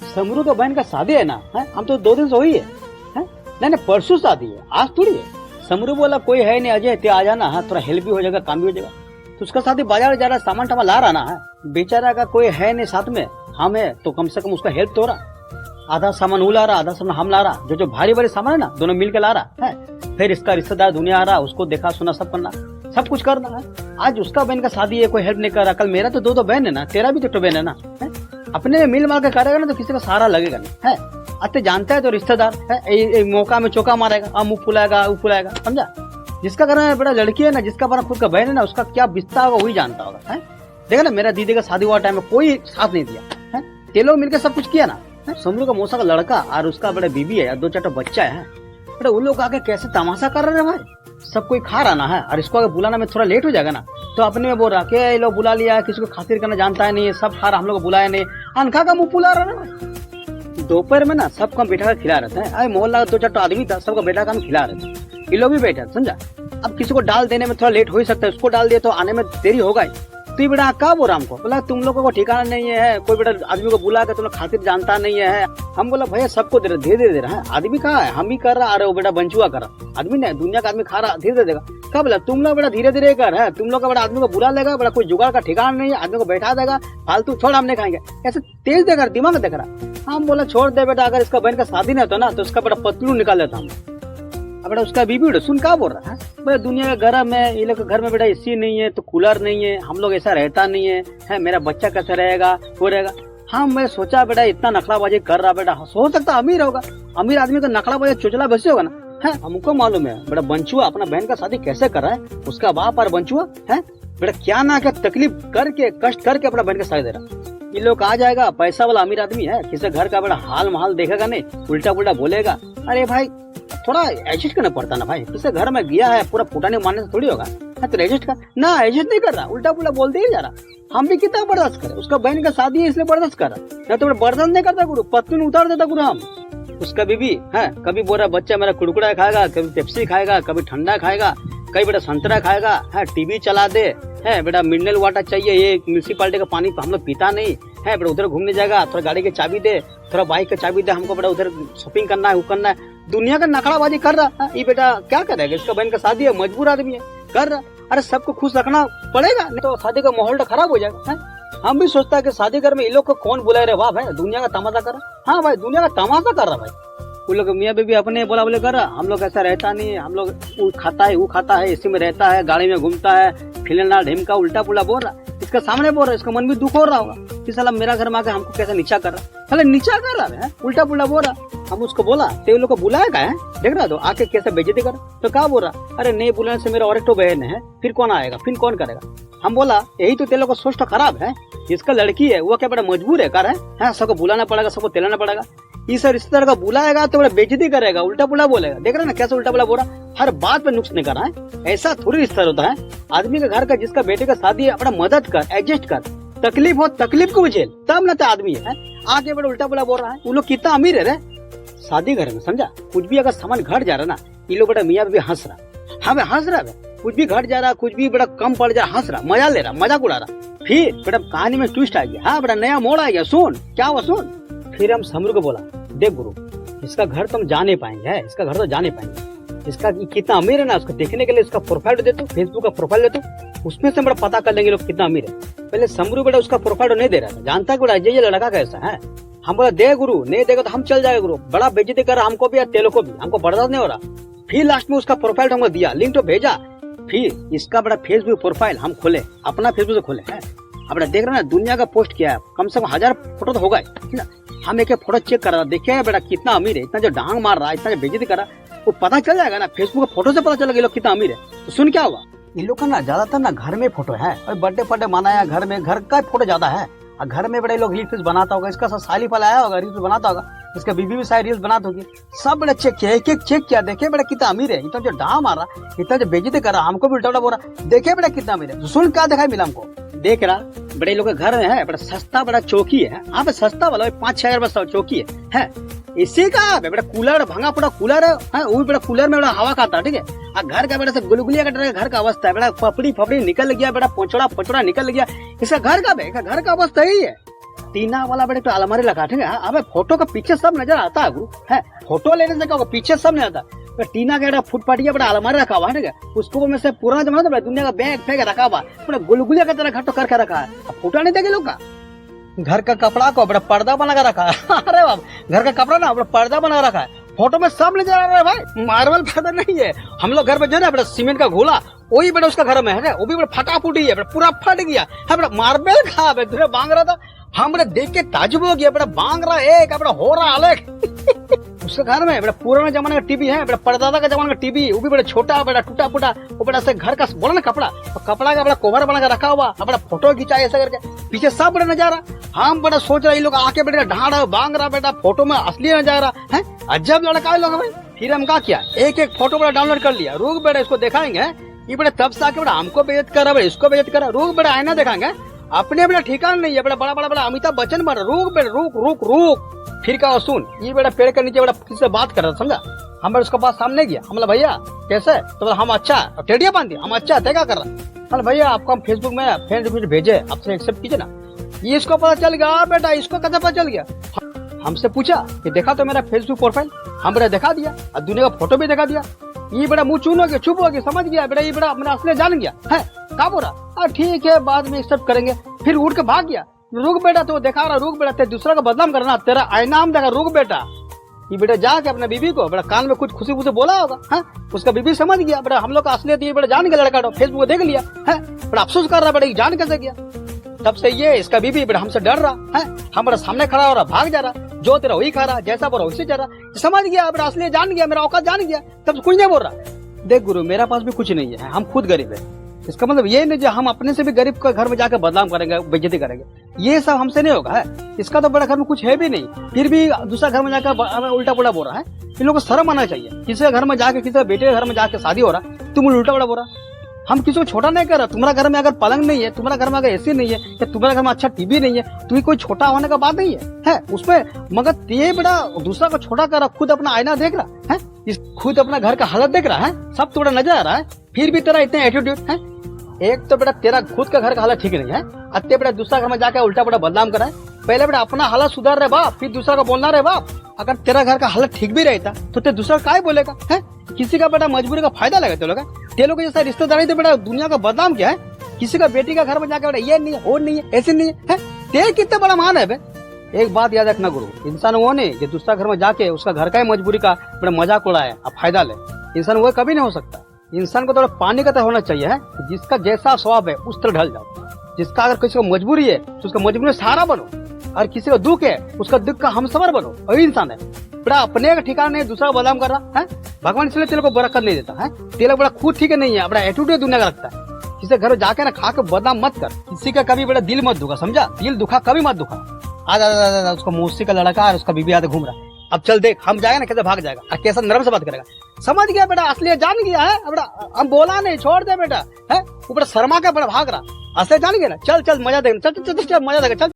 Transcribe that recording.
समरू तो बहन का शादी है ना है? हम तो 2 दिन से हुई है? नहीं नहीं परसों शादी है, आज थोड़ी है। समरू बोला कोई है नहीं अजय ते आ जाना है, थोड़ा हेल्प भी हो जाएगा काम भी हो जाएगा। तो उसका शादी बाजार जा रहा सामान टामान ला रहा ना है, बेचारा का कोई है नहीं साथ में, हम है तो कम से कम उसका हेल्प तो हो रहा। आधा सामान वो ला रहा आधा सामान हम ला रहा, जो भारी भारी सामान है ना दोनों मिल के ला रहा है। फिर इसका रिश्तेदार दुनिया आ रहा, उसको देखा सुना सब करना, सब कुछ करना है। आज उसका बहन का शादी है, कोई हेल्प नहीं कर रहा। कल मेरा तो 2 बहन है ना, तेरा भी तो बहन है ना, अपने में मिल मार के करेगा ना तो किसी का सहारा लगेगा नहीं है। अते जानता है तो रिश्तेदार है, मौका में चौका मारेगा, मुंह फुलाएगा वो फुलाएगा, समझा। जिसका घर में बड़ा लड़की है ना, जिसका बड़ा खुद का बहन है ना, उसका क्या बिस्ता होगा वही जानता होगा है। देखा ना मेरा दीदी का शादी हुआ टाइम में कोई साथ नहीं दिया है, ये लोग मिलकर सब कुछ किया ना। समरू का मौसा का लड़का और उसका बड़ा बीबी है, 2-4 बच्चा है, बड़ा उन लोग आके कैसे तमाशा कर रहे हैं भाई। सब कोई खा रहा ना है और इसको अगर बुलाना में थोड़ा लेट हो जाएगा ना तो अपने में बोल रहा कि ये लोग बुला लिया, किसी को खातिर करना जानता है नहीं, सब खा रहा, हम लोग को बुलाया नहीं, अनखा का मुंह फुला रहा ना। दोपहर में ना सबको हम बैठा कर खिला रहे थे, अरे मोहल्ला का 2-4 आदमी था, सबको बैठा कर हम खिला रहे थे, ये लोग भी बैठे, समझा। अब किसी को डाल देने में थोड़ा लेट हो ही सकता है, उसको डाल दिया तो आने में देरी होगा ही। तो ये बेटा क्या बोल रहा हमको, बोला तुम लोगों को ठिकाना नहीं है, कोई बेटा आदमी को बुला के तुम लोग खातिर जानता नहीं है। हम बोला भैया सबको दे रहे दे रहा है, आदमी कहाँ है, हम ही कर रहा, अरे वो बेटा बंचुआ कर रहा, आदमी नहीं दुनिया का आदमी खा रहा, धीरे देगा। क्या बोला तुम लोग बेटा धीरे धीरे कर है, तुम लोग का बड़ा आदमी को बुला लेगा, बड़ा कोई जुगाड़ का ठिकाना नहीं है, आदमी को बैठा देगा, फालतू छोड़ हम नहीं खाएंगे, ऐसे तेज देकर दिमाग देख रहा। हम बोला छोड़ दे बेटा, अगर इसका बहन का शादी नहीं होता ना तो उसका बड़ा पतलू निकाल देता हम। बेटा उसका बीबी सुन क्या बोल रहा है, भाई दुनिया के घर में ये लोग के घर में बेटा एसी नहीं है तो कूलर नहीं है, हम लोग ऐसा रहता नहीं है, मेरा बच्चा कैसे रहेगा वो रहेगा। हाँ मैं सोचा बेटा इतना नखराबाजी कर रहा बेटा, हो सकता अमीर होगा, अमीर आदमी का नखराबाजी चोचला वैसे होगा ना है। हमको मालूम है बेटा बंचुआ अपना बहन का शादी कैसे कर रहा है, उसका बाप और बंचुआ है बेटा क्या ना क्या तकलीफ करके कष्ट करके अपना बहन का शादी दे रहा। ये लोग आ जाएगा पैसा वाला अमीर आदमी है, किसी घर का बड़ा हाल महल देखेगा नहीं, उल्टा पुल्टा बोलेगा। अरे भाई थोड़ा एडजस्ट करना पड़ता ना भाई, किसी घर में गया है पूरा फुटाने मारने से थोड़ी होगा, तो एडजस्ट कर ना, एडजस्ट नहीं कर रहा, उल्टा पुल्टा बोलते ही जा रहा। हम भी कितना बर्दाश्त करें, उसका बहन का शादी है इसलिए बर्दाश्त कर रहा, नहीं तो बर्दाश्त नहीं करता गुरु, पत्नी उतार देता गुरु हम। उसका बीबी है कभी बोल रहा बच्चा मेरा कुड़कुड़ा खाएगा, कभी पेप्सी खाएगा, कभी ठंडा खाएगा, कभी बेटा संतरा खाएगा, है टीवी चला दे, है बेटा मिनरल वाटर चाहिए, ये म्यूनिसिपालिटी का पानी हम लोग पीता नहीं है, बेटा उधर घूमने जाएगा, थोड़ा गाड़ी की चाबी दे, थोड़ा बाइक की चाबी दे, हमको बेटा उधर शॉपिंग करना है वो करना है, दुनिया का नखराबाजी कर रहा। ये बेटा क्या करेगा, इसका बहन का शादी है, मजबूर आदमी है कर रहा। अरे सबको खुश रखना पड़ेगा, नहीं तो शादी का माहौल तो खराब हो जाएगा है? हम भी सोचता है कि शादी घर में ये लोग को कौन बुलाए रहे, वाह भाई दुनिया का तमाशा कर रहा। हाँ भाई दुनिया का तमाशा कर रहा भाई, वो लोग मियाँ बीबी अपने बोला बोले कर रहा, हम लोग ऐसा रहता नहीं है, हम लोग वो खाता है, इसी में रहता है, गाड़ी में घूमता है, खिलना ढिमका उल्टा पुल्टा बोल रहा। इसका सामने बोल रहा है, इसका मन भी दुख हो रहा होगा कि साला मेरा घर में आके हमको कैसे नीचा कर रहा, साला नीचा कर रहा है, उल्टा पुल्टा बोल रहा। हम उसको बोला ते लोग को बुलाया है, देख रहा तो आके कैसे बेइज्जती कर, तो क्या बोल रहा, अरे नहीं बुलाने से मेरा और एक बहन है, फिर कौन आएगा, फिर कौन करेगा। हम बोला यही तो तेरे लोग का सोच तो खराब है, जिसका लड़की है वो क्या बड़ा मजबूर है कर है, सबको बुलाना पड़ेगा, सबको तेलाना पड़ेगा। इस रिश्तेदार का बुलाएगा तो बड़ा बेइज्जती करेगा, उल्टा पुल्टा बोलेगा, देख रहा ना कैसे उल्टा पुल्टा बोल रहा, हर बात पे नुक्स नहीं कर रहा है। ऐसा थोड़ी रिश्तेदार होता है, आदमी के घर का जिसका बेटे का शादी है अपना मदद कर, एडजस्ट कर, तकलीफ हो तकलीफ को झेल, तब ना तो आदमी है आगे बड़ा उल्टा पुल्टा बोल रहा है। वो लोग कितना अमीर है रे शादी घर में, समझा। कुछ भी अगर सामान घट जा रहा ना, ये लोग बड़ा मियाँ भी हंस रहा, हाँ हंस रहा है, कुछ भी घट जा रहा, कुछ भी बड़ा कम पड़ जा रहा, हंस रहा, मजा ले रहा, मजाक उड़ा रहा। फिर बेटा कहानी में ट्विस्ट आ गया, हाँ बड़ा नया मोड़ आ गया, सुन क्या हुआ सुन। फिर हम समरू को बोला देख गुरु इसका घर तुम जा नहीं पाएंगे है, इसका घर तो जा नहीं पाएंगे, इसका कितना अमीर है ना, उसको देखने के लिए इसका प्रोफाइल दे दो, फेसबुक का प्रोफाइल दे दो, उसमें से बड़ा पता कर लेंगे लोग कितना अमीर है। पहले समरू बेटा उसका प्रोफाइल नहीं दे रहा था, जानता है बड़ा ये लड़का कैसा है। हम बोला दे गुरु, नहीं देगा तो हम चल जाएगा गुरु, बड़ा बेइज्जती कर रहा हमको भी और तेलों को भी, हमको बर्दाश्त नहीं हो रहा। फिर लास्ट में उसका प्रोफाइल हमको दिया, लिंक तो भेजा, फिर इसका बड़ा फेसबुक प्रोफाइल हम खोले, अपना फेसबुक से खोले है। अब देख रहे ना दुनिया का पोस्ट किया है, कम से कम 1000 फोटो तो होगा ही, हम एक फोटो चेक कर रहा, देखिए बेटा कितना अमीर है, इतना जो डांग मार रहा है, इतना जो बेइज्जती कर रहा है, वो पता चल जाएगा ना, फेसबुक फोटो से पता चलेगा ये लोग कितना अमीर है। तो सुन क्या हुआ, इन लोग का ना ज्यादातर ना घर में फोटो है, और बर्थडे फर्थडे मनाया घर में, घर का फोटो ज्यादा है, और घर में बड़े लोग रील्स फिल्स बनाता होगा, इसका साली फल आया होगा रील्स बनाता होगा, इसका बीबी भी शायद रील्स बनाती होगी, सब बड़े चेक किया, एक एक चेक किया, देखे बड़ा कितना अमीर है, इतना जो डांग मार रहा, इतना जो बेइज्जती कर रहा, हमको भी उल्टा बोल रहा, देखे बड़ा कितना अमीर है। सुन क्या दिखाई मिला हमको, देख रहा बड़े लोग के घर में है, बड़ा सस्ता बड़ा चौकी है, यहाँ पे सस्ता वाला 5-6 हजार चौकी है इसी का बेटा कूलर भंगा पड़ा कूलर है, वो भी बड़ा कूलर में बड़ा हवा खाता है, ठीक है। और घर का बेटा से गुलगुलिया का घर का अवस्था है, बेटा पपड़ी फपड़ी निकल गया, बेटा पोचड़ा पोचड़ा निकल गया, इसका घर का घर का अवस्था ही है। टीना वाला बेटा तो अलमारी लगा, ठीक है। हमें फोटो का पीछे सब नजर आता है गुरु, है फोटो लेने से क्या होगा, पीछे सब नहीं आता। तो टीना का फुटपाटिया बड़ा अलमारी रखा हुआ है, ठीक है। उसको में से पुराना जमाना था, दुनिया का बैग फेंक रखा हुआ, बड़ा गुलगुलिया का तरह घटो करके रखा है। अब फोटो नहीं देखे लोग का। घर का कपड़ा को बड़ा पर्दा बना कर रखा है। अरे बाप, घर का कपड़ा ना बड़ा पर्दा बना रखा है, फोटो में सब नजर आ रहा है भाई। मार्बल पर्दा नहीं है, हम लोग घर में जो है बड़ा सीमेंट का घोला वही बेटा उसका घर में है, वो भी बड़ा फटा फूटी है, बड़ा पूरा फट गया है, बड़ा मार्बल खा तुझे बांग रहा था। हम बड़ा देख के ताजुब हो गया, बड़ा बांग रहा एक बड़ा हो रहा अलग। उसके घर में बड़ा पुराना जमाने का टीवी है, बड़ा परदादा का जमाने का टीवी, वो भी बड़ा छोटा, बड़ा टूटा फूटा, वो बड़ा से घर का बोला ना कपड़ा, तो कपड़ा का बड़ा कवर बना कर रखा हुआ, बड़ा फोटो खिंचाए ऐसा करके, पीछे सब बड़ा नजारा। हम बड़ा सोच रहे लोग आके बेटा ढाड़ बांग रहा बेटा, फोटो में असली नजारा है। अजब लड़का है लोग भाई। फिर हम क्या किया, एक एक फोटो बड़ा डाउनलोड कर लिया, रुक बेटा इसको दिखाएंगे। ये बड़ा तब से आके बड़ा हमको बेइज्जत कर रहा है, इसको बेइज्जत कर रहा, रुक बेटा आईना दिखाएंगे। अपने बेटा ठिकाना नहीं है, बड़ा बड़ा बड़ा बड़ा अमिताभ बच्चन बन रहा, रुक बेटा रुक रुक रुक। फिर कहा सुन, ये बेटा पेड़ के नीचे बड़ा किसी से बात कर रहा था, समझा। हम बड़ा उसके पास सामने गया, हम बोला भैया कैसे, तो हम अच्छा टेडिया बांध दिया, हम अच्छा थे क्या कर रहा। बोला भैया आपको हम फेसबुक में फ्रेंड रिक्वेस्ट भेजे, आपसे एक्सेप्ट कीजिए ना। ये इसको पता चल गया बेटा, इसको कैसे पता चल गया। हमसे पूछा कि देखा तो मेरा फेसबुक प्रोफाइल, हम बेटा दिखा दिया और दुनिया का फोटो भी दिखा दिया। ये बड़ा मुंह चून हो गया, चुप हो गया, समझ गया बेटा, ये बड़ा अपने असली जान गया है। क्या बोला, ठीक है बाद में एक्सेप्ट करेंगे। फिर उठ के भाग गया। रुक बेटा तो दिखा रहा, रुक बेटा तेरे दूसरा का बदनाम करना, तेरा आईना हम देखा, रुक बेटा। ये बेटा जाके अपने बीबी को बड़ा कान में कुछ खुशी खुशी बोला होगा, है उसका बीबी समझ गया बेटा हम लोग का असलियत, ये बेटा जान गया लड़का, तो फेसबुक देख लिया है, बड़ा अफसोस कर रहा बेटा, ये जान कैसे गया। तब से ये इसका बीबी बेटा हमसे डर रहा है, हमारे सामने खड़ा हो रहा, भाग जा रहा, जो तेरा वही खा रहा, जैसा बोला वैसे जा रहा, समझ गया बेटा असली जान गया, मेरा औकात जान गया, तब कुछ नहीं बोल रहा। देख गुरु मेरा पास भी कुछ नहीं है, हम खुद गरीब है, इसका मतलब ये नहीं जो हम अपने से भी गरीब का घर में जाकर बदनाम करेंगे, बेइज्जती करेंगे, ये सब हमसे नहीं होगा है। इसका तो बड़ा घर में कुछ है भी नहीं, फिर भी दूसरा घर में जाकर हमें उल्टा पुल्टा बोल रहा है। इन लोगों को शर्म आना चाहिए, किसी के घर में जाके, किसी के बेटे के घर में जाके शादी हो रहा, तुम उल्टा पुल्टा बोल रहा। हम किसी को छोटा नहीं कर रहा, तुम्हारा घर में अगर पलंग नहीं है, तुम्हारा घर में अगर एसी नहीं है, या तुम्हारे घर में अच्छा टीवी नहीं है, तो ये कोई छोटा होने का बात नहीं है उसमें। मगर ये बड़ा दूसरा को छोटा कर रहा, खुद अपना आईना देख रहा है, खुद अपना घर का हालत देख रहा है, सब थोड़ा नजर आ रहा है, फिर भी तेरा इतने एटीट्यूड है। एक तो बेटा तेरा खुद का घर का हालत ठीक नहीं है, अत्ते बेटा दूसरा घर में जाकर उल्टा पुल्टा बदनाम करा है। पहले बेटा अपना हालत सुधार रहे बाप, फिर दूसरा का बोलना रहे बाप। अगर तेरा घर का हालत ठीक भी रहता तो ते दूसरा काय बोलेगा है। किसी का बेटा मजबूरी का फायदा लगा ते लोग जैसा रिश्तेदारी तो बेटा दुनिया का बदनाम क्या है। किसी का बेटी का घर में जाकर बेटा ये नहीं है, वो नहीं है, ऐसे नहीं है, ते कितना बड़ा मान है बे। एक बात याद रखना गुरु, इंसान वो नहीं जो दूसरा घर में जाके उसका घर का ही मजबूरी का बड़ा मजाक उड़ाए अब फायदा ले, इंसान वो कभी नहीं हो सकता। इंसान को थोड़ा पानी का तरह होना चाहिए है, जिसका जैसा स्वभाव है उस तरह ढल जाओ। जिसका अगर किसी को मजबूरी है तो उसका मजबूरी में सहारा बनो, और किसी का दुख है उसका दुख का हमसफर बनो, वही इंसान है। बड़ा अपने का ठिकाना नहीं दूसरा को बदनाम कर रहा है। भगवान इसलिए तेरे को बरकत नहीं देता है, तेरा बड़ा खुद ठीक है नहीं है, बड़ा एटीट्यूड दुनिया का रखता है। किसी घर जाके ना खा के बदनाम मत कर, किसी का कभी बड़ा दिल मत दुखा, समझा, दिल दुखा कभी मत दुखा। आज उसका मौसी का लड़का और उसका बीबी आते घूम रहा है, अब चल देख हम जाएगा ना कैसे भाग जाएगा और कैसा नरम से बात करेगा। समझ गया बेटा असली जान गया है, बेटा हम बोला नहीं छोड़ दे बेटा है, वो बड़ा शर्मा का बड़ा भाग रहा, असली जान गया ना। चल चल मजा देगा, चल चल चल मजा देगा, चल